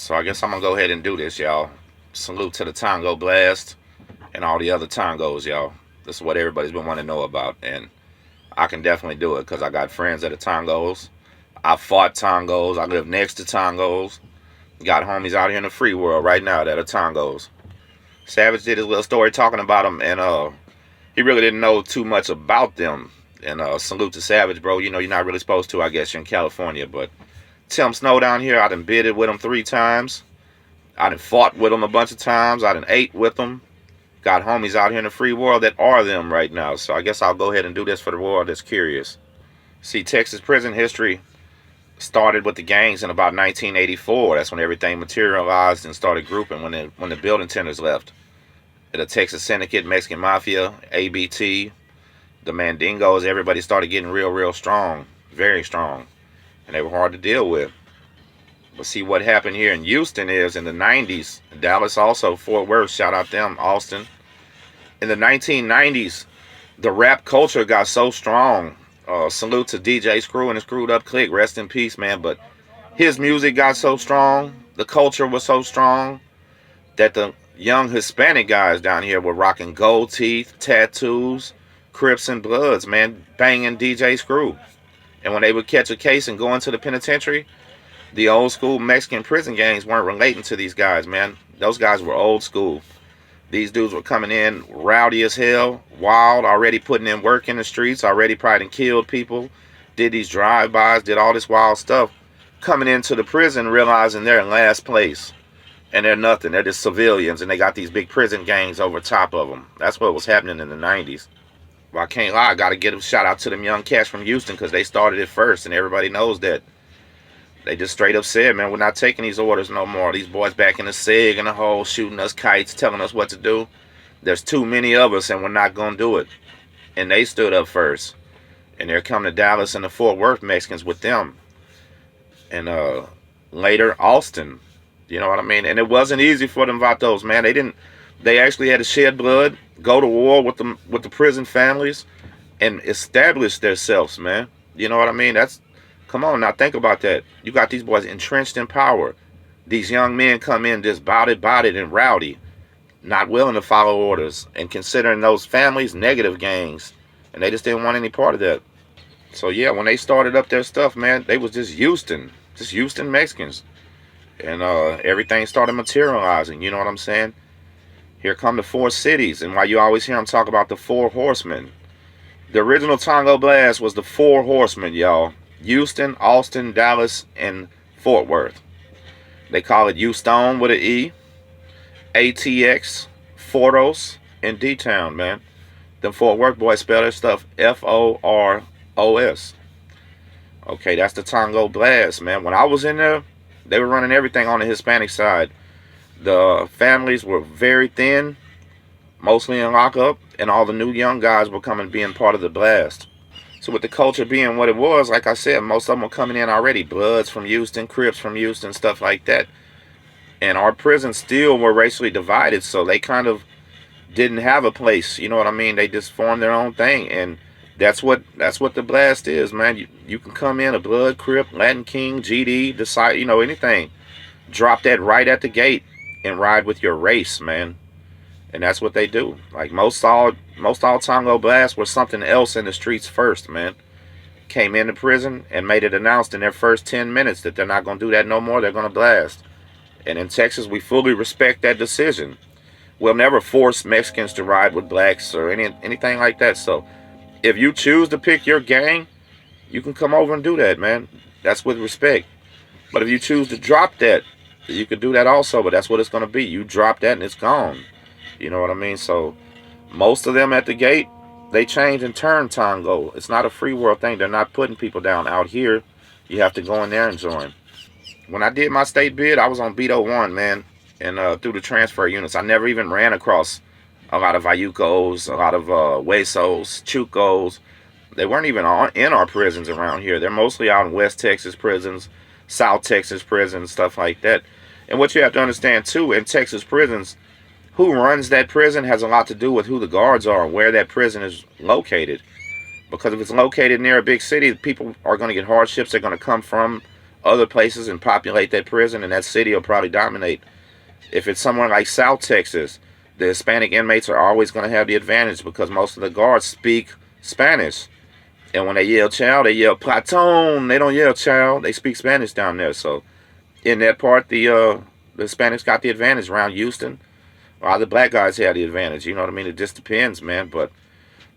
So I guess I'm gonna go ahead and do this, y'all. Salute to the Tango Blast and all the other tangos, y'all. This is what everybody's been wanting to know about, and I can definitely do it because I got friends that are tangos. I fought tangos. I live next to tangos. Got homies out here in the free world right now that are tangos. Savage did his little story talking about them, and he really didn't know too much about them. And salute to Savage, bro. You know you're not really supposed to, I guess, you're in California, but Tim Snow down here, I done bidded with him 3 times. I done fought with him a bunch of times. I done ate with them. Got homies out here in the free world that are them right now. So I guess I'll go ahead and do this for the world that's curious. See, Texas prison history started with the gangs in about 1984. That's when everything materialized and started grouping when the building tenders left. The Texas Syndicate, Mexican Mafia, ABT, the Mandingos, everybody started getting real strong. Very strong. And they were hard to deal with. But see, what happened here in Houston is in the 90s, Dallas also, Fort Worth, shout out them, Austin. In the 1990s, the rap culture got so strong. Salute to DJ Screw and his Screwed Up Clique, rest in peace, man. But his music got so strong, the culture was so strong, that the young Hispanic guys down here were rocking gold teeth, tattoos, Crips and Bloods, man, banging DJ Screw. And when they would catch a case and go into the penitentiary, the old school Mexican prison gangs weren't relating to these guys, man. Those guys were old school. These dudes were coming in rowdy as hell, wild, already putting in work in the streets, already probably done killed people, did these drive-bys, did all this wild stuff. Coming into the prison realizing they're in last place. And they're nothing. They're just civilians, and they got these big prison gangs over top of them. That's what was happening in the 90s. Well, I can't lie. I got to give a shout out to them young cats from Houston because they started it first, and everybody knows that. They just straight up said, man, we're not taking these orders no more. These boys back in the SIG and the hole shooting us kites, telling us what to do. There's too many of us, and we're not going to do it. And they stood up first. And they're coming to Dallas and the Fort Worth Mexicans with them. And later, Austin. You know what I mean? And it wasn't easy for them vatos, man. They actually had to shed blood, go to war with the prison families, and establish themselves, man. You know what I mean? Come on now, think about that. You got these boys entrenched in power. These young men come in just bodied and rowdy, not willing to follow orders, and considering those families negative gangs, and they just didn't want any part of that. So yeah, when they started up their stuff, man, they was just Houston Mexicans. And everything started materializing, you know what I'm saying? Here come the 4 cities, and why you always hear them talk about the 4 horsemen. The original Tango Blast was the 4 horsemen, y'all. Houston, Austin, Dallas, and Fort Worth. They call it Houston with an E, ATX, Fortos, and D-Town, man. Them Fort Worth boys spell their stuff Foros. Okay, that's the Tango Blast, man. When I was in there, they were running everything on the Hispanic side. The families were very thin, mostly in lockup, and all the new young guys were coming being part of the blast. So with the culture being what it was, like I said, most of them were coming in already. Bloods from Houston, Crips from Houston, stuff like that. And our prisons still were racially divided, so they kind of didn't have a place. You know what I mean? They just formed their own thing, and that's what the blast is, man. You can come in a Blood, Crip, Latin King, GD, decide, anything. Drop that right at the gate and ride with your race, man. And that's what they do. Like most all Tango Blasts were something else in the streets first, man. Came into prison and made it announced in their first 10 minutes that they're not going to do that no more. They're going to blast. And in Texas, we fully respect that decision. We'll never force Mexicans to ride with blacks or anything like that. So if you choose to pick your gang, you can come over and do that, man. That's with respect. But if you choose to drop that, you could do that also. But that's what it's going to be. You drop that and it's gone. You know what I mean? So most of them at the gate, they change and turn Tango. It's not a free world thing. They're not putting people down out here. You have to go in there and join. When I did my state bid, I was on beat 01, man. And through the transfer units, I never even ran across a lot of Ayucos, a lot of Huesos, Chucos. They weren't even in our prisons around here. They're mostly out in West Texas prisons, South Texas prisons, stuff like that. And what you have to understand, too, in Texas prisons, who runs that prison has a lot to do with who the guards are and where that prison is located. Because if it's located near a big city, people are going to get hardships. They're going to come from other places and populate that prison, and that city will probably dominate. If it's somewhere like South Texas, the Hispanic inmates are always going to have the advantage because most of the guards speak Spanish. And when they yell chow, they yell platon. They don't yell chow. They speak Spanish down there. So in that part, the Hispanics got the advantage around Houston. While the black guys had the advantage. You know what I mean? It just depends, man. But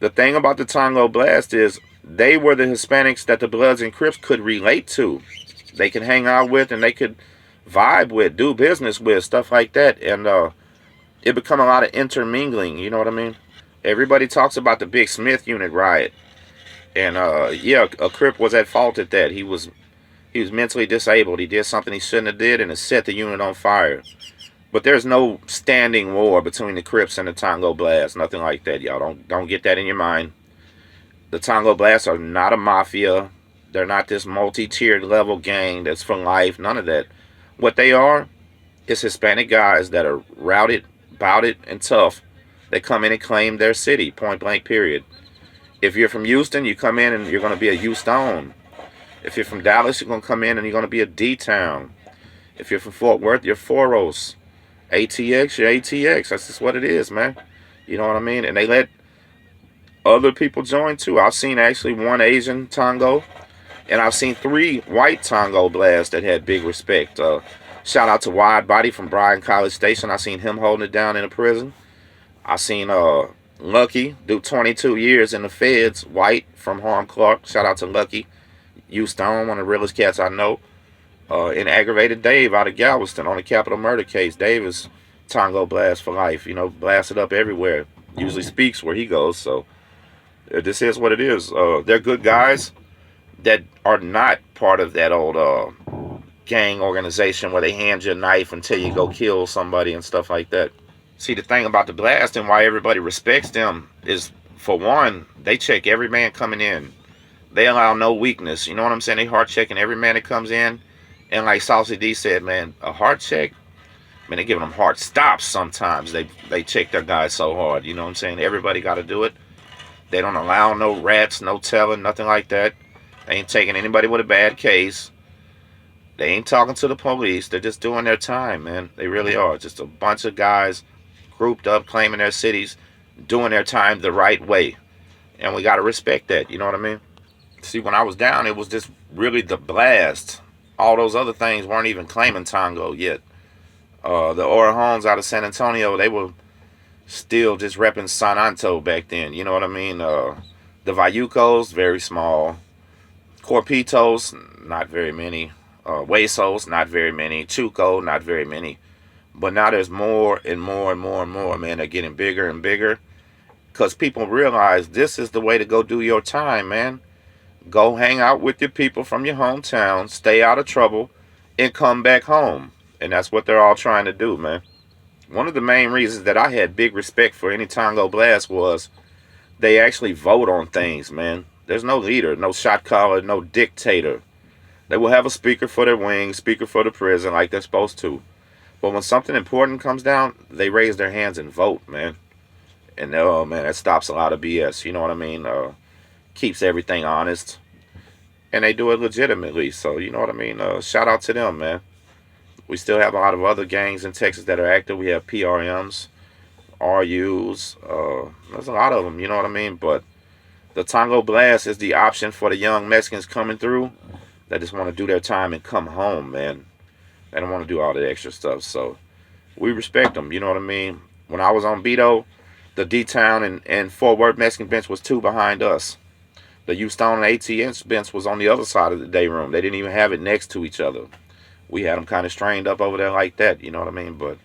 the thing about the Tango Blast is they were the Hispanics that the Bloods and Crips could relate to. They could hang out with and they could vibe with, do business with, stuff like that. And it become a lot of intermingling. You know what I mean? Everybody talks about the Big Smith unit riot. And yeah, a Crip was at fault at that. He was mentally disabled. He did something he shouldn't have did, and it set the unit on fire. But there's no standing war between the Crips and the Tango Blast. Nothing like that, y'all. Don't get that in your mind. The Tango Blasts are not a mafia. They're not this multi-tiered level gang that's for life. None of that. What they are is Hispanic guys that are routed, bouted, and tough. They come in and claim their city, point blank, period. If you're from Houston, you come in and you're going to be a Houston. If you're from Dallas, you're going to come in and you're going to be a D-Town. If you're from Fort Worth, you're Foros. ATX, you're ATX. That's just what it is, man. You know what I mean? And they let other people join, too. I've seen actually one Asian Tango, and I've seen 3 white Tango Blasts that had big respect. Shout out to Wide Body from Bryan College Station. I seen him holding it down in a prison. I seen Lucky do 22 years in the feds, white, from Harlem Clark. Shout out to Lucky. Houston, one of the realest cats I know. And Aggravated Dave out of Galveston on the capital murder case. Dave is Tango Blast for life. You know, blasted up everywhere. Usually speaks where he goes. So this is what it is. They're good guys that are not part of that old gang organization where they hand you a knife and tell you go kill somebody and stuff like that. See, the thing about the Blast and why everybody respects them is, for one, they check every man coming in. They allow no weakness. You know what I'm saying? They heart checking every man that comes in. And like Saucy D said, man, a heart check, man, they giving them heart stops sometimes. They check their guys so hard. You know what I'm saying? Everybody got to do it. They don't allow no rats, no telling, nothing like that. They ain't taking anybody with a bad case. They ain't talking to the police. They're just doing their time, man. They really are. Just a bunch of guys grouped up, claiming their cities, doing their time the right way. And we got to respect that. You know what I mean? See, when I was down, it was just really the Blast. All those other things weren't even claiming Tango yet. The Orahones out of San Antonio, they were still just repping San Anto back then. You know what I mean? The Vayucos, very small. Corpitos, not very many. Huesos, not very many. Chuco, not very many. But now there's more and more and more and more, man. They're getting bigger and bigger. Because people realize this is the way to go do your time, man. Go hang out with your people from your hometown, stay out of trouble, and come back home. And that's what they're all trying to do, man. One of the main reasons that I had big respect for any Tango Blast was they actually vote on things, man. There's no leader, no shot caller, no dictator. They will have a speaker for their wing, speaker for the prison, like they're supposed to. But when something important comes down, they raise their hands and vote, man. And oh man, that stops a lot of BS. You know what I mean? Keeps everything honest. And they do it legitimately. So, you know what I mean? Shout out to them, man. We still have a lot of other gangs in Texas that are active. We have PRMs, RUs. There's a lot of them, you know what I mean? But the Tango Blast is the option for the young Mexicans coming through that just want to do their time and come home, man. They don't want to do all the extra stuff. So we respect them, you know what I mean? When I was on Beto, the D-Town and Fort Worth Mexican bench was 2 behind us. The Houston and ATX bench was on the other side of the day room. They didn't even have it next to each other. We had them kind of strained up over there like that, you know what I mean? But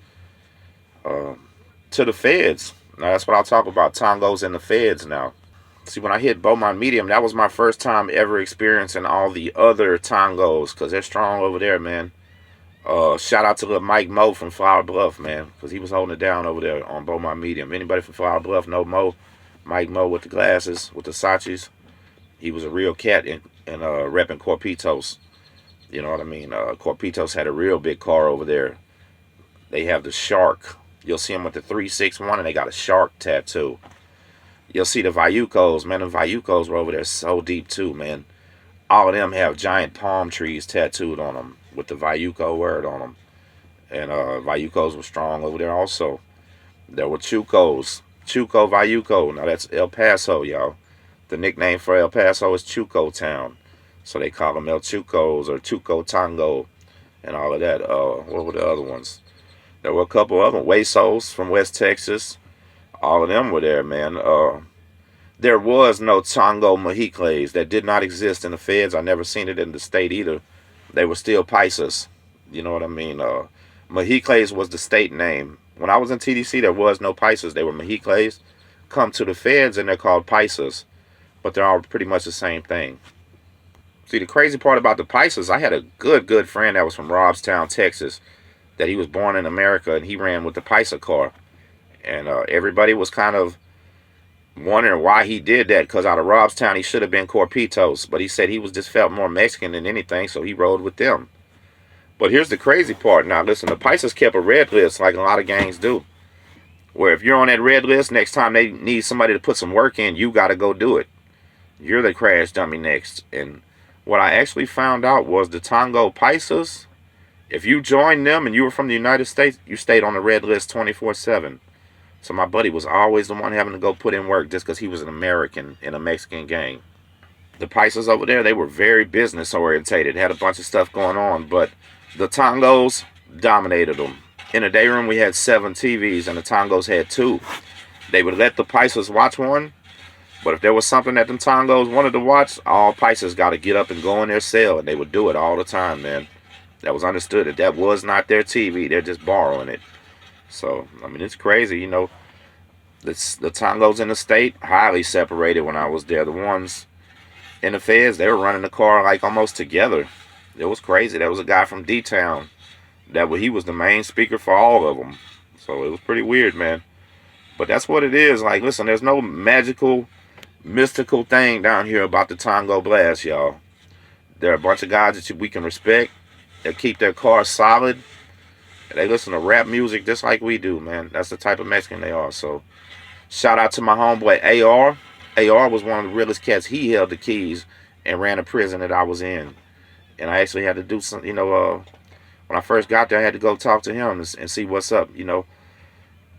to the feds, now that's what I'll talk about, Tangos and the feds now. See, when I hit Beaumont Medium, that was my first time ever experiencing all the other Tangos, because they're strong over there, man. Shout out to little Mike Moe from Flower Bluff, man, because he was holding it down over there on Beaumont Medium. Anybody from Flower Bluff know Moe? Mike Moe with the glasses, with the Sachis. He was a real cat and repping Corpitos. You know what I mean? Corpitos had a real big car over there. They have the shark. You'll see them with the 361, and they got a shark tattoo. You'll see the Vayucos. Man, the Vayucos were over there so deep too, man. all of them have giant palm trees tattooed on them with the Vayuco word on them. And Vayucos were strong over there also. There were Chucos. Chuco Vayuco. Now that's El Paso, y'all. The nickname for El Paso is Chuco Town. So they call them El Chucos or Chuco Tango and all of that. What were the other ones? There were a couple of them. Huesos from West Texas. All of them were there, man. There was no Tango Mexicles. That did not exist in the feds. I never seen it in the state either. They were still Paisas. You know what I mean? Mexicles was the state name. When I was in TDC, there was no Paisas. They were Mexicles. Come to the feds and they're called Paisas. But they're all pretty much the same thing. See, the crazy part about the Paisas, I had a good friend that was from Robstown, Texas, that he was born in America, and he ran with the Paisa car. And everybody was kind of wondering why he did that, because out of Robstown, he should have been Corpitos. But he said he was just felt more Mexican than anything, so he rode with them. But here's the crazy part. Now, listen, the Paisas kept a red list like a lot of gangs do, where if you're on that red list, next time they need somebody to put some work in, you got to go do it. You're the crash dummy next. And what I actually found out was the Tango Paisas, if you joined them and you were from the United States, you stayed on the red list 24/7. So my buddy was always the one having to go put in work just because he was an American in a Mexican gang. The Paisas over there, they were very business orientated, had a bunch of stuff going on, but the Tangos dominated them. In the day room, we had 7 TVs and the Tangos had 2. They would let the Paisas watch one, but if there was something that the Tangos wanted to watch, all Paisas got to get up and go in their cell, and they would do it all the time, man. That was understood that that was not their TV. They're just borrowing it. So, I mean, it's crazy, you know. The Tangos in the state, highly separated when I was there. The ones in the feds, they were running the car like almost together. It was crazy. There was a guy from D-Town he was the main speaker for all of them. So it was pretty weird, man. But that's what it is. Like, listen, there's no magical, mystical thing down here about the Tango Blast, y'all. There are a bunch of guys that we can respect. They keep their cars solid. They listen to rap music just like we do, man. That's the type of Mexican they are. So, shout out to my homeboy AR. AR was one of the realest cats. He held the keys and ran a prison that I was in. And I actually had to do some, you know, when I first got there, I had to go talk to him and see what's up, you know.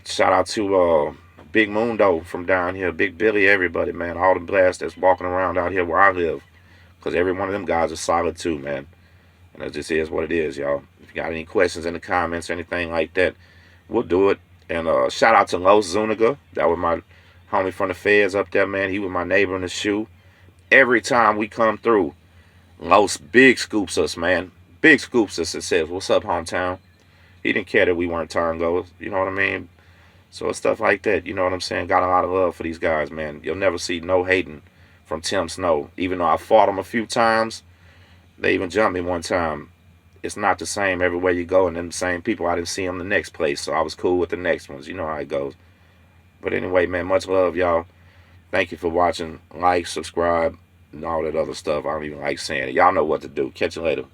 Shout out to Big Mundo from down here, Big Billy, everybody, man. All the blasts that's walking around out here where I live. Because every one of them guys is solid too, man. And it just is what it is, y'all. If you got any questions in the comments or anything like that, we'll do it. And shout out to Los Zuniga. That was my homie from the feds up there, man. He was my neighbor in the shoe. Every time we come through, Los big scoops us, man. Big scoops us and says, "What's up, hometown?" He didn't care that we weren't tangos. You know what I mean? So it's stuff like that. You know what I'm saying? Got a lot of love for these guys, man. You'll never see no hating from Tim Snow. Even though I fought him a few times, they even jumped me one time. It's not the same everywhere you go, and them same people, I didn't see them the next place, so I was cool with the next ones. You know how it goes. But anyway, man, much love, y'all. Thank you for watching. Like, subscribe, and all that other stuff. I don't even like saying it. Y'all know what to do. Catch you later.